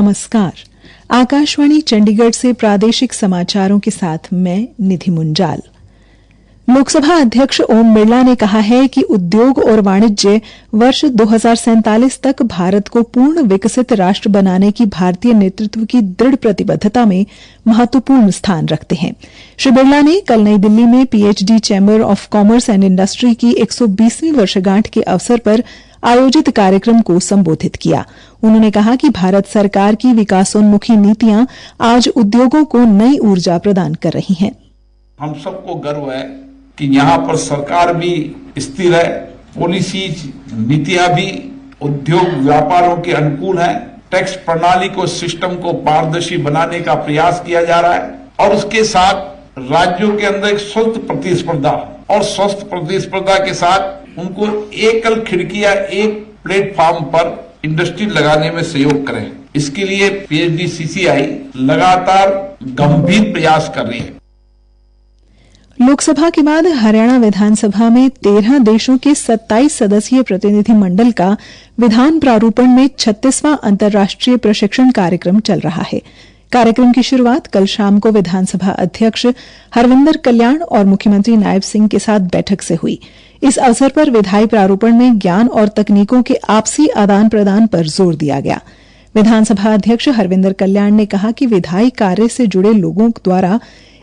नमस्कार। आकाशवाणी चंडीगढ़ से प्रादेशिक समाचारों के साथ मैं निधि मुंजाल। लोकसभा अध्यक्ष ओम बिरला ने कहा है कि उद्योग और वाणिज्य वर्ष 2047 तक भारत को पूर्ण विकसित राष्ट्र बनाने की भारतीय नेतृत्व की दृढ़ प्रतिबद्धता में महत्वपूर्ण स्थान रखते हैं। श्री बिरला ने कल नई दिल्ली में PhD chamber of commerce and industry की 120वीं वर्षगांठ के अवसर पर आयोजित कार्यक्रम को संबोधित किया। उन्होंने कहा कि भारत सरकार की विकासोन्मुखी नीतियां आज उद्योगों को नई ऊर्जा प्रदान कर रही हैं। हम सबको गर्व है कि यहाँ पर सरकार भी स्थिर है, पॉलिसीज नीतियां भी उद्योग व्यापारों के अनुकूल है, टैक्स प्रणाली को सिस्टम को पारदर्शी बनाने का प्रयास किया जा रहा है और उसके साथ राज्यों के अंदर एक स्वस्थ प्रतिस्पर्धा और स्वस्थ प्रतिस्पर्धा के साथ उनको एकल खिड़की या एक प्लेटफॉर्म पर इंडस्ट्री लगाने में सहयोग करें। इसके लिए पीएचडी सीसीआई लगातार गंभीर प्रयास कर रही है। लोकसभा के बाद हरियाणा विधानसभा में 13 देशों के 27 सदस्यीय प्रतिनिधिमंडल का विधान प्रारूपण में 36वां अंतर्राष्ट्रीय प्रशिक्षण कार्यक्रम चल रहा है। कार्यक्रम की शुरुआत कल शाम को विधानसभा अध्यक्ष हरविंदर कल्याण और मुख्यमंत्री नायब सिंह के साथ बैठक से हुई। इस अवसर पर विधायी प्रारूपण में ज्ञान और तकनीकों के आपसी आदान प्रदान पर जोर दिया गया। विधानसभा अध्यक्ष हरविंदर कल्याण ने कहा कि विधायी कार्य से जुड़े लोगों द्वारा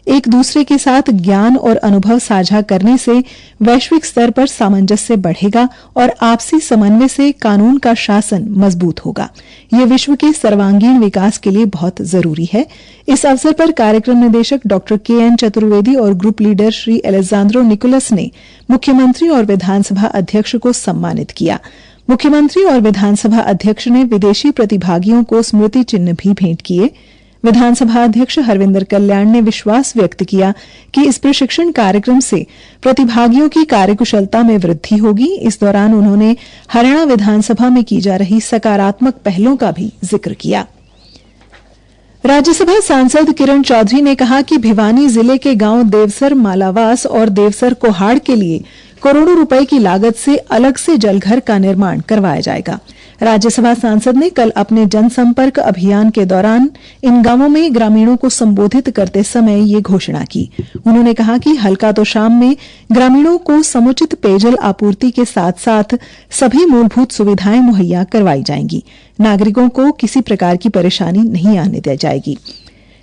एक दूसरे के साथ ज्ञान और अनुभव साझा करने से वैश्विक स्तर पर सामंजस्य बढ़ेगा और आपसी समन्वय से कानून का शासन मजबूत होगा। यह विश्व के सर्वांगीण विकास के लिए बहुत जरूरी है। इस अवसर पर कार्यक्रम निदेशक डॉक्टर के.एन. चतुर्वेदी और group leader Shri Alejandro Nicholas ने मुख्यमंत्री और विधानसभा अध्यक्ष को सम्मानित किया। मुख्यमंत्री और विधानसभा अध्यक्ष ने विदेशी प्रतिभागियों को स्मृति चिन्ह भी भेंट किए। विधानसभा अध्यक्ष हरविंदर कल्याण ने विश्वास व्यक्त किया कि इस प्रशिक्षण कार्यक्रम से प्रतिभागियों की कार्यकुशलता में वृद्धि होगी। इस दौरान उन्होंने हरियाणा विधानसभा में की जा रही सकारात्मक पहलों का भी जिक्र किया। राज्यसभा सांसद किरण चौधरी ने कहा कि भिवानी जिले के गांव देवसर मालावास और देवसर कोहाड़ के लिए करोड़ों रुपए की लागत से अलग से जलघर का निर्माण करवाया जाएगा। राज्यसभा सांसद ने कल अपने जनसंपर्क अभियान के दौरान इन गांवों में ग्रामीणों को संबोधित करते समय ये घोषणा की। उन्होंने कहा कि हल्का तो शाम में ग्रामीणों को समुचित पेयजल आपूर्ति के साथ साथ सभी मूलभूत सुविधाएं मुहैया करवाई जाएंगी। नागरिकों को किसी प्रकार की परेशानी नहीं आने दी जाएगी।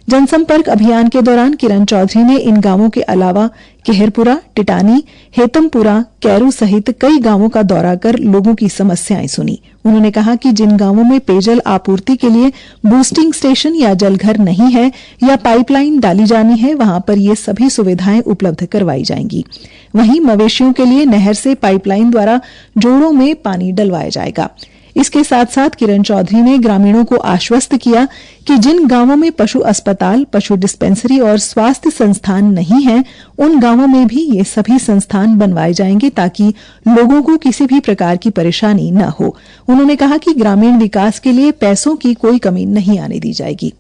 जनसंपर्क अभियान के दौरान किरण चौधरी ने इन गांवों के अलावा केहरपुरा, टिटानी, हेतमपुरा, कैरू सहित कई गांवों का दौरा कर लोगों की समस्याएं सुनी। उन्होंने कहा कि जिन गांवों में पेयजल आपूर्ति के लिए बूस्टिंग स्टेशन या जलघर नहीं है या पाइपलाइन डाली जानी है, वहां पर ये सभी सुविधाएं उपलब्ध करवाई जाएंगी। वहीं मवेशियों के लिए नहर से पाइपलाइन द्वारा जोड़ों में पानी डलवाया जाएगा। इसके साथ साथ किरण चौधरी ने ग्रामीणों को आश्वस्त किया कि जिन गांवों में पशु अस्पताल, पशु डिस्पेंसरी और स्वास्थ्य संस्थान नहीं हैं, उन गांवों में भी ये सभी संस्थान बनवाए जाएंगे ताकि लोगों को किसी भी प्रकार की परेशानी न हो। उन्होंने कहा कि ग्रामीण विकास के लिए पैसों की कोई कमी नहीं आने दी जाएगी।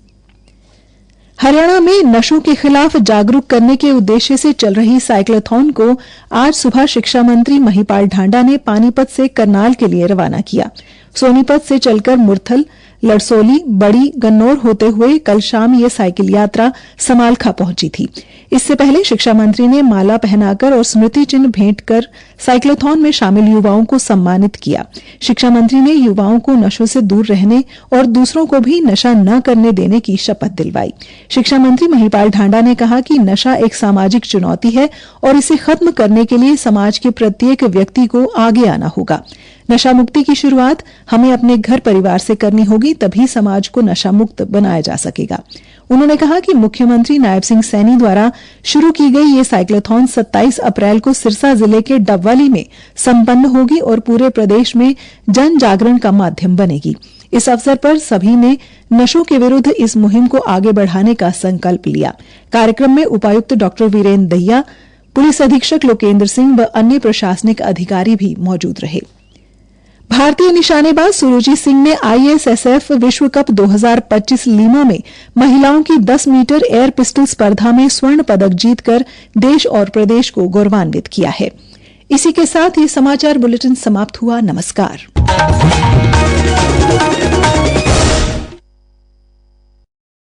हरियाणा में नशों के खिलाफ जागरूक करने के उद्देश्य से चल रही साइक्लोथॉन को आज सुबह शिक्षा मंत्री महिपाल ढांडा ने पानीपत से करनाल के लिए रवाना किया। सोनीपत से चलकर मुरथल, लड़सोली, बड़ी, गन्नौर होते हुए कल शाम ये साइकिल यात्रा समालखा पहुंची थी। इससे पहले शिक्षा मंत्री ने माला पहनाकर और स्मृति चिन्ह भेंट कर साइक्लोथॉन में शामिल युवाओं को सम्मानित किया। शिक्षा मंत्री ने युवाओं को नशों से दूर रहने और दूसरों को भी नशा न करने देने की शपथ दिलवाई। शिक्षा मंत्री महिपाल ढांडा ने कहा कि नशा एक सामाजिक चुनौती है और इसे खत्म करने के लिए समाज के प्रत्येक व्यक्ति को आगे आना होगा। नशा मुक्ति की शुरुआत हमें अपने घर परिवार से करनी होगी, तभी समाज को नशा मुक्त बनाया जा सकेगा। उन्होंने कहा कि मुख्यमंत्री नायब सिंह सैनी द्वारा शुरू की गई ये साइक्लोथॉन 27 अप्रैल को सिरसा जिले के डबवाली में संपन्न होगी और पूरे प्रदेश में जन जागरण का माध्यम बनेगी। इस अवसर पर सभी ने नशों के विरुद्ध इस मुहिम को आगे बढ़ाने का संकल्प लिया। कार्यक्रम में उपायुक्त डॉक्टर वीरेंद्र दहिया, पुलिस अधीक्षक लोकेंद्र सिंह व अन्य प्रशासनिक अधिकारी भी मौजूद रहे। भारतीय निशानेबाज सुरुचि सिंह ने आईएसएसएफ विश्व कप 2025 लीमा में महिलाओं की 10 मीटर एयर पिस्टल स्पर्धा में स्वर्ण पदक जीतकर देश और प्रदेश को गौरवान्वित किया है। इसी के साथ ये समाचार बुलेटिन समाप्त हुआ। नमस्कार।